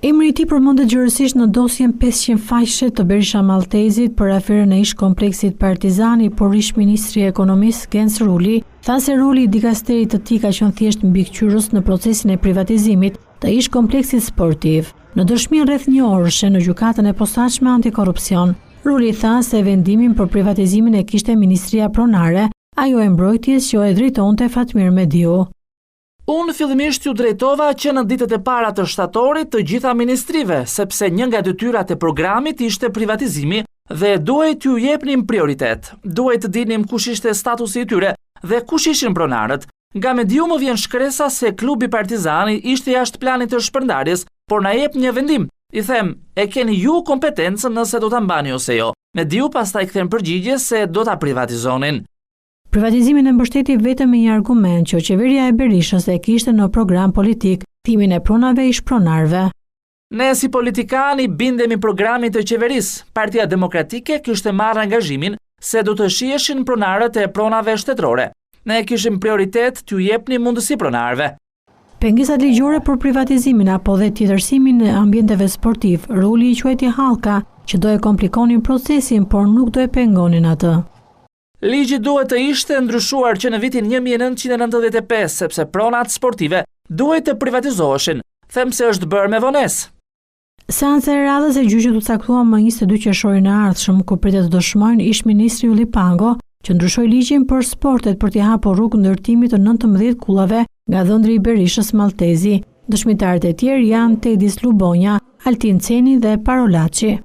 Emri i tij përmendet gjërësisht në dosjen 500 faqe të Berisha Maltezit për aferën e ish kompleksit Partizani, por ish ministri i ekonomisë Gens Ruli tha se roli i dikasterit të tij ka qenë thjesht mbikëqyrës në procesin e privatizimit të ish kompleksit sportiv. Në dëshmi rreth një orëshe në gjykatën e posaçme antikorrupsion, Ruli tha se vendimin për privatizimin e kishte Ministria Pronare, ajo e mbrojtjes që e drejtonte Fatmir Mediu. Unë fillimisht ju drejtova që në ditët e para të shtatorit të gjitha ministrive, sepse një nga detyrat e programit ishte privatizimi dhe duhet ju jepnim prioritet. Duhet të dinim kush ishte statusi i tyre dhe kush ishin pronarët. Nga Mediu më vjen shkresa se klubi Partizani ishte jashtë planit të shpërndarjes, por na jep një vendim. I them, e keni ju kompetencën nëse do ta mbani ose jo. Mediu pastaj kthen përgjigje se do ta privatizonin. Privatizimin e mbështeti vetëm me një argument që qeveria e Berishës e kishte në program politik, thimin e pronave ish pronarve. Ne si politikani bindemi programit të qeverisë. Partia Demokratike kishte marrë angazhimin se do të shiheshin pronarët e pronave shtetërore. Ne kishim prioritet t'ju jepni mundësi pronarve. Pengesat ligjore për privatizimin apo dhe tjetërsimin e ambienteve sportiv, Ruli i quajti hallka që do e komplikonin procesin, por nuk do e pengonin atë. Ligji duhet të ishte ndryshuar që në vitin 1995, sepse pronat sportive duhet të privatizoheshin. Them se është bërë me vonesë. Seanca e radhës e gjyqit u caktua më 22 qershorin e ardhshëm, ku pritet të dëshmojnë ish ministri Ulli Pango, që ndryshoi ligjin për sportet për t'i hapur rrugë ndërtimit të 19 kullave nga dhëndri i Berishës Maltezi. Dëshmitarët e tjerë janë Tedis Lubonja, Altin Ceni dhe Parolaçi.